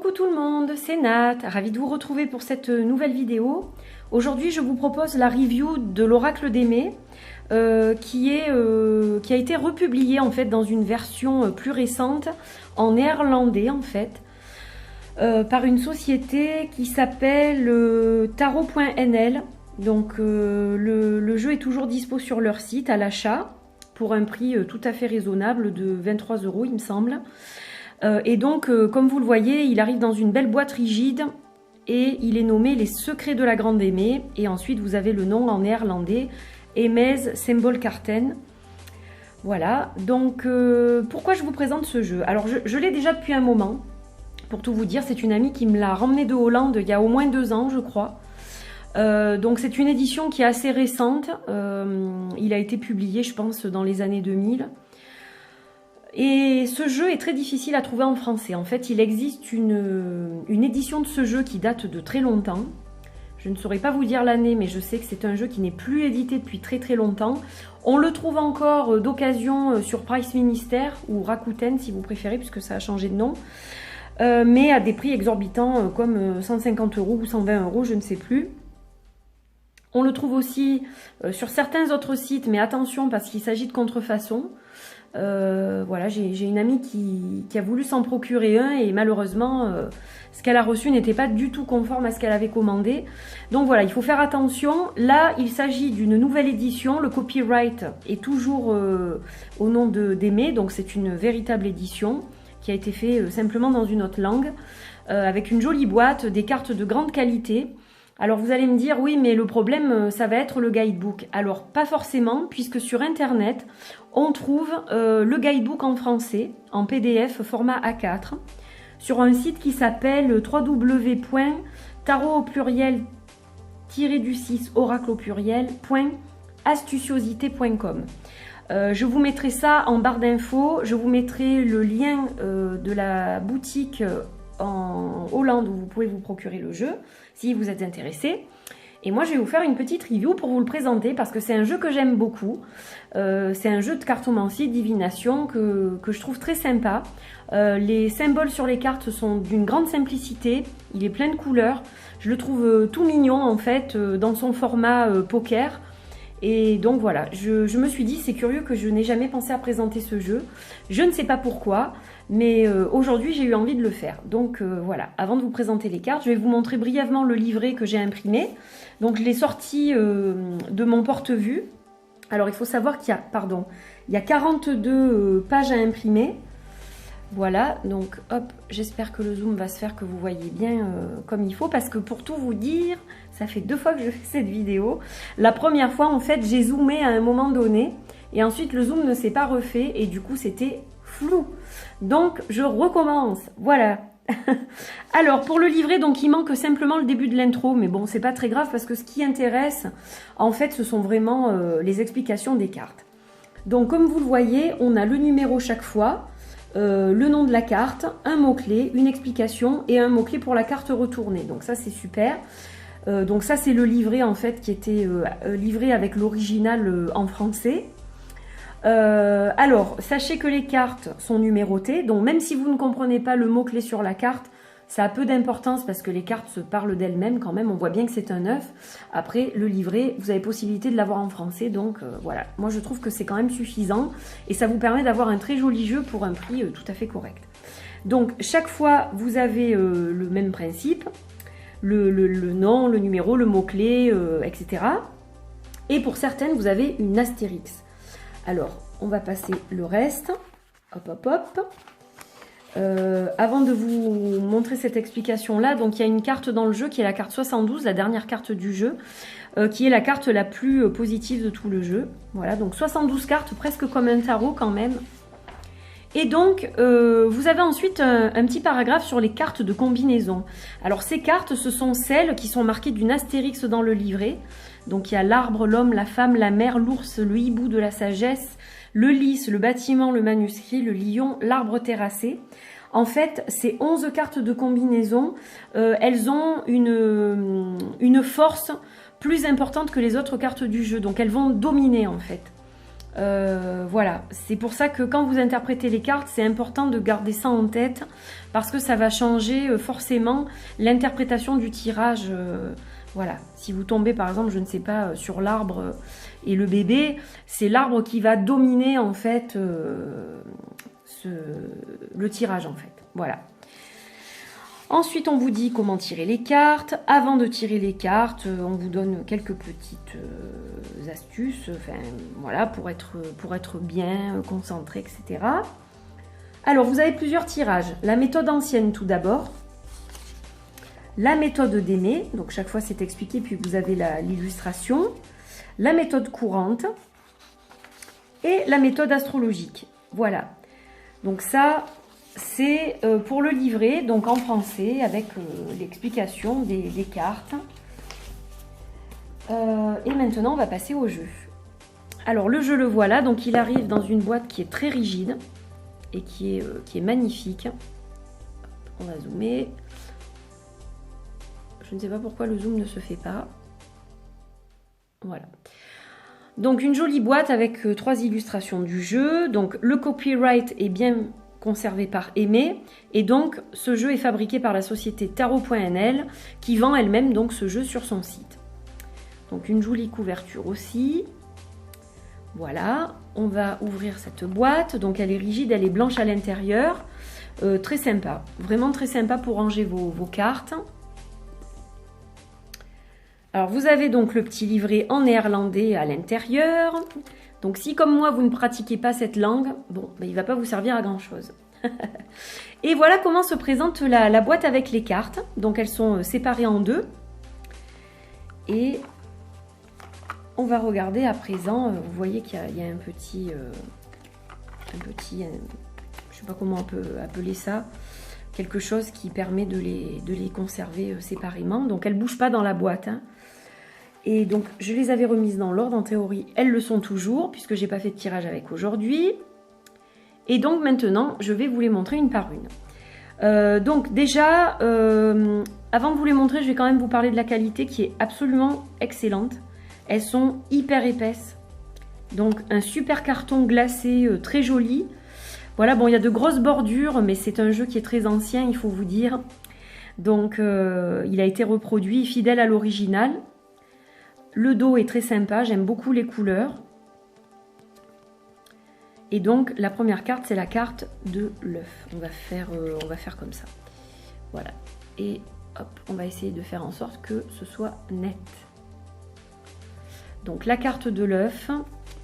Coucou tout le monde, c'est Nat, ravie de vous retrouver pour cette nouvelle vidéo. Aujourd'hui je vous propose la review de l'Oracle d'Aimé qui a été republié en fait dans une version plus récente en néerlandais en fait par une société qui s'appelle Tarot.nl. Donc le jeu est toujours dispo sur leur site à l'achat pour un prix tout à fait raisonnable de 23 € il me semble. Et donc, comme vous le voyez, il arrive dans une belle boîte rigide et il est nommé Les Secrets de la Grande Aimée. Et ensuite, vous avez le nom en néerlandais, Aimé's Symbolkaarten. Voilà, donc pourquoi je vous présente ce jeu? Alors, je l'ai déjà depuis un moment, pour tout vous dire. C'est une amie qui me l'a ramené de Hollande il y a au moins 2 ans, je crois. Donc, c'est une édition qui est assez récente. Il a été publié, je pense, dans les années 2000. Et ce jeu est très difficile à trouver en français. En fait, il existe une édition de ce jeu qui date de très longtemps. Je ne saurais pas vous dire l'année, mais je sais que c'est un jeu qui n'est plus édité depuis très très longtemps. On le trouve encore d'occasion sur Price Minister ou Rakuten si vous préférez, puisque ça a changé de nom. Mais à des prix exorbitants comme 150 € ou 120 €, je ne sais plus. On le trouve aussi sur certains autres sites, mais attention parce qu'il s'agit de contrefaçon. Voilà, j'ai une amie qui a voulu s'en procurer un et malheureusement ce qu'elle a reçu n'était pas du tout conforme à ce qu'elle avait commandé. Donc voilà, il faut faire attention. Là, il s'agit d'une nouvelle édition. Le copyright est toujours au nom d'Aimé, donc c'est une véritable édition qui a été faite simplement dans une autre langue avec une jolie boîte, des cartes de grande qualité. Alors vous allez me dire, oui, mais le problème, ça va être le guidebook. Alors pas forcément, puisque sur Internet, on trouve le guidebook en français, en PDF format A4, sur un site qui s'appelle www.tarot au pluriel -du6 oracle au pluriel.astuciosité.com. Je vous mettrai ça en barre d'infos, je vous mettrai le lien de la boutique en Hollande où vous pouvez vous procurer le jeu si vous êtes intéressé. Et moi je vais vous faire une petite review pour vous le présenter parce que c'est un jeu que j'aime beaucoup. C'est un jeu de cartomancie, divination que je trouve très sympa. Les symboles sur les cartes sont d'une grande simplicité, il est plein de couleurs. Je le trouve tout mignon en fait dans son format poker. Et donc voilà, je me suis dit, c'est curieux que je n'ai jamais pensé à présenter ce jeu. Je ne sais pas pourquoi, mais aujourd'hui j'ai eu envie de le faire. Donc voilà, avant de vous présenter les cartes, je vais vous montrer brièvement le livret que j'ai imprimé. Donc je l'ai sorti de mon porte-vue. Alors il faut savoir qu'il y a 42 pages à imprimer. Voilà, donc hop, j'espère que le zoom va se faire, que vous voyez bien comme il faut, parce que pour tout vous dire, ça fait 2 fois que je fais cette vidéo. La première fois, en fait, j'ai zoomé à un moment donné, et ensuite le zoom ne s'est pas refait, et du coup c'était flou. Donc je recommence, voilà. Alors pour le livret, donc il manque simplement le début de l'intro, mais bon, c'est pas très grave, parce que ce qui intéresse, en fait, ce sont vraiment les explications des cartes. Donc comme vous le voyez, on a le numéro chaque fois, le nom de la carte, un mot-clé, une explication et un mot-clé pour la carte retournée. Donc ça c'est super. Donc ça c'est le livret en fait qui était livré avec l'original en français. Alors sachez que les cartes sont numérotées, donc même si vous ne comprenez pas le mot-clé sur la carte, ça a peu d'importance parce que les cartes se parlent d'elles-mêmes quand même, on voit bien que c'est un œuf. Après, le livret, vous avez possibilité de l'avoir en français, donc voilà. Moi, je trouve que c'est quand même suffisant et ça vous permet d'avoir un très joli jeu pour un prix tout à fait correct. Donc, chaque fois, vous avez le même principe, le nom, le numéro, le mot-clé, etc. Et pour certaines, vous avez une astérix. Alors, on va passer le reste. Hop, hop, hop. Avant de vous montrer cette explication là, donc il y a une carte dans le jeu qui est la carte 72, la dernière carte du jeu, qui est la carte la plus positive de tout le jeu. Voilà, donc 72 cartes, presque comme un tarot quand même. Et donc vous avez ensuite un petit paragraphe sur les cartes de combinaison. Alors ces cartes, ce sont celles qui sont marquées d'une astérix dans le livret. Donc il y a l'arbre, l'homme, la femme, la mer, l'ours, le hibou de la sagesse, le lys, le bâtiment, le manuscrit, le lion, l'arbre terrassé. En fait, ces 11 cartes de combinaison, elles ont une force plus importante que les autres cartes du jeu. Donc elles vont dominer en fait. Voilà, c'est pour ça que quand vous interprétez les cartes, c'est important de garder ça en tête parce que ça va changer forcément l'interprétation du tirage. Voilà, si vous tombez par exemple, je ne sais pas, sur l'arbre et le bébé, c'est l'arbre qui va dominer en fait le tirage en fait. Voilà. Ensuite, on vous dit comment tirer les cartes. Avant de tirer les cartes, on vous donne quelques petites astuces, enfin, voilà, pour être bien concentré, etc. Alors, vous avez plusieurs tirages. La méthode ancienne tout d'abord. La méthode d'aimer, donc chaque fois c'est expliqué, puis vous avez l'illustration. La méthode courante et la méthode astrologique. Voilà. Donc ça, c'est pour le livret, donc en français, avec l'explication des cartes. Et maintenant, on va passer au jeu. Alors, le jeu, le voilà. Donc, il arrive dans une boîte qui est très rigide et qui est magnifique. On va zoomer. Je ne sais pas pourquoi le zoom ne se fait pas. Voilà. Donc, une jolie boîte avec 3 illustrations du jeu. Donc, le copyright est bien conservé par Aimé, et donc ce jeu est fabriqué par la société Tarot.nl qui vend elle-même donc ce jeu sur son site. Donc une jolie couverture aussi. Voilà, on va ouvrir cette boîte, donc elle est rigide, elle est blanche à l'intérieur, très sympa, vraiment très sympa pour ranger vos cartes. Alors vous avez donc le petit livret en néerlandais à l'intérieur. Donc si comme moi vous ne pratiquez pas cette langue, bon, ben, il ne va pas vous servir à grand chose. Et voilà comment se présente la boîte avec les cartes. Donc elles sont séparées en 2. Et on va regarder à présent, vous voyez qu'il y a un petit, je ne sais pas comment on peut appeler ça, quelque chose qui permet de les conserver séparément. Donc elles ne bougent pas dans la boîte, hein. Et donc, je les avais remises dans l'ordre. En théorie, elles le sont toujours, puisque je n'ai pas fait de tirage avec aujourd'hui. Et donc, maintenant, je vais vous les montrer une par une. Donc, déjà, avant de vous les montrer, je vais quand même vous parler de la qualité qui est absolument excellente. Elles sont hyper épaisses. Donc, un super carton glacé, très joli. Voilà, bon, il y a de grosses bordures, mais c'est un jeu qui est très ancien, il faut vous dire. Donc, il a été reproduit, fidèle à l'original. Le dos est très sympa, j'aime beaucoup les couleurs. Et donc, la première carte, c'est la carte de l'œuf. On va faire comme ça. Voilà. Et hop, on va essayer de faire en sorte que ce soit net. Donc, la carte de l'œuf,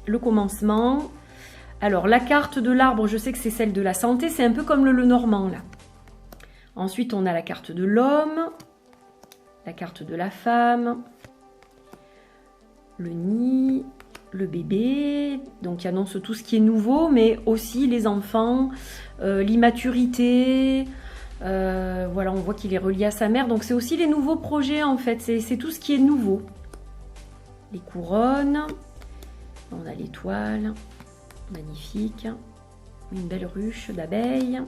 le commencement. Alors, la carte de l'arbre, je sais que c'est celle de la santé. C'est un peu comme le Lenormand, là. Ensuite, on a la carte de l'homme, la carte de la femme, le nid, le bébé, donc qui annonce tout ce qui est nouveau, mais aussi les enfants, l'immaturité, voilà, on voit qu'il est relié à sa mère, donc c'est aussi les nouveaux projets en fait, c'est tout ce qui est nouveau. Les couronnes, on a l'étoile, magnifique, une belle ruche d'abeilles,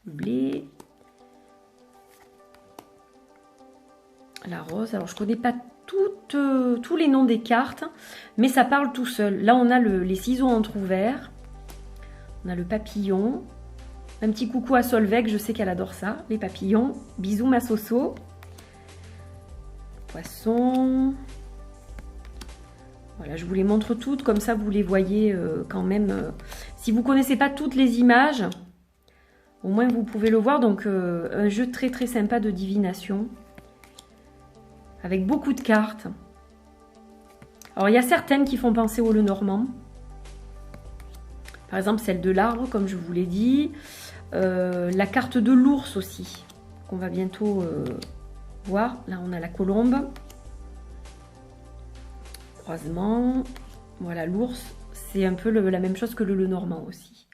le blé, la rose, alors je connais pas tous les noms des cartes, mais ça parle tout seul. Là, on a les ciseaux entrouverts, on a le papillon, un petit coucou à Solveig, je sais qu'elle adore ça, les papillons. Bisous ma Soso. Poisson. Voilà, je vous les montre toutes, comme ça vous les voyez quand même. Si vous ne connaissez pas toutes les images, au moins vous pouvez le voir. Donc, un jeu très très sympa de divination, avec beaucoup de cartes. Alors, il y a certaines qui font penser au Lenormand. Par exemple, celle de l'arbre, comme je vous l'ai dit. La carte de l'ours aussi, qu'on va bientôt voir. Là, on a la colombe. Croisement. Voilà, l'ours, c'est un peu la même chose que le Lenormand aussi.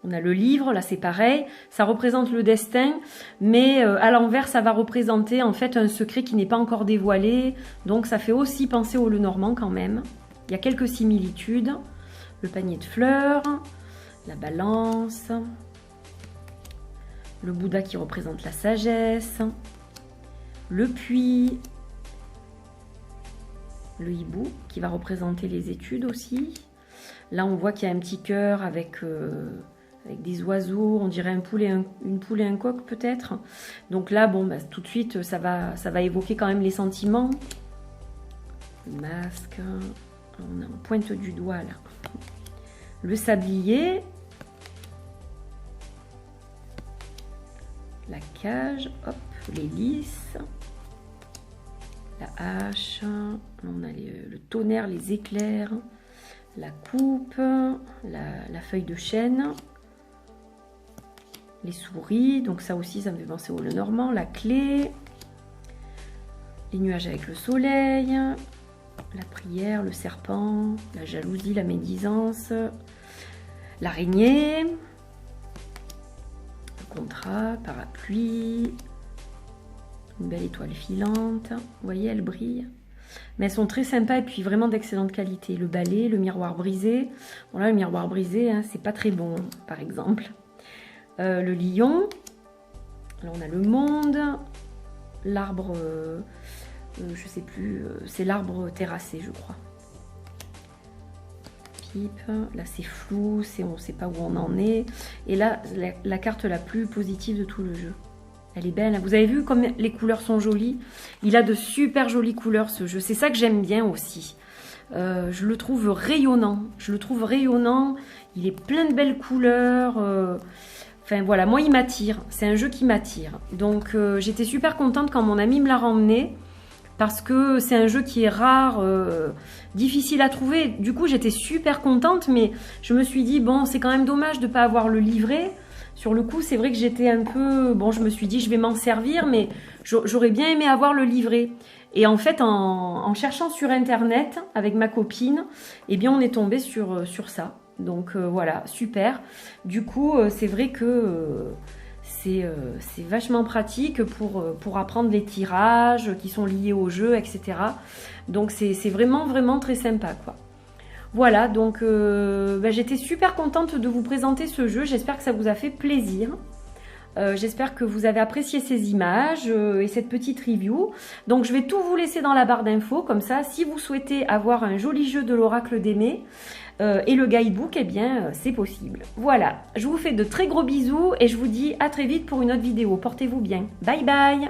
On a le livre, là c'est pareil, ça représente le destin, mais à l'envers ça va représenter en fait un secret qui n'est pas encore dévoilé, donc ça fait aussi penser au Lenormand quand même. Il y a quelques similitudes, le panier de fleurs, la balance, le Bouddha qui représente la sagesse, le puits, le hibou qui va représenter les études aussi. Là, on voit qu'il y a un petit cœur avec des oiseaux, on dirait une poule et un coq peut-être. Donc là, bon, bah, tout de suite, ça va évoquer quand même les sentiments. Le masque, on est en pointe du doigt là. Le sablier. La cage, hop, l'hélice. La hache, on a le tonnerre, les éclairs, la coupe, la feuille de chêne, les souris, donc ça aussi ça me fait penser au Lenormand, la clé, les nuages avec le soleil, la prière, le serpent, la jalousie, la médisance, l'araignée, le contrat, parapluie, une belle étoile filante, vous voyez, elle brille. Mais elles sont très sympas et puis vraiment d'excellente qualité. Le balai, le miroir brisé. Bon là, le miroir brisé, hein, c'est pas très bon, par exemple. Le lion. Là, on a le monde. L'arbre, je sais plus, c'est l'arbre terrassé, je crois. Pipe. Là, c'est flou, on ne sait pas où on en est. Et là, la carte la plus positive de tout le jeu. Elle est belle. Vous avez vu comme les couleurs sont jolies? Il a de super jolies couleurs ce jeu. C'est ça que j'aime bien aussi. Je le trouve rayonnant. Il est plein de belles couleurs. Enfin voilà, moi il m'attire. C'est un jeu qui m'attire. Donc j'étais super contente quand mon ami me l'a ramené. Parce que c'est un jeu qui est rare, difficile à trouver. Du coup j'étais super contente. Mais je me suis dit, bon, c'est quand même dommage de ne pas avoir le livret. Sur le coup, c'est vrai que j'étais un peu... Bon, je me suis dit, je vais m'en servir, mais j'aurais bien aimé avoir le livret. Et en fait, en cherchant sur Internet, avec ma copine, eh bien, on est tombé sur ça. Donc, voilà, super. Du coup, c'est vrai que c'est vachement pratique pour apprendre les tirages qui sont liés au jeu, etc. Donc, c'est vraiment, vraiment très sympa, quoi. Voilà, donc j'étais super contente de vous présenter ce jeu. J'espère que ça vous a fait plaisir. J'espère que vous avez apprécié ces images et cette petite review. Donc je vais tout vous laisser dans la barre d'infos. Comme ça, si vous souhaitez avoir un joli jeu de l'Oracle d'Aimé et le guidebook, eh bien c'est possible. Voilà, je vous fais de très gros bisous et je vous dis à très vite pour une autre vidéo. Portez-vous bien. Bye bye!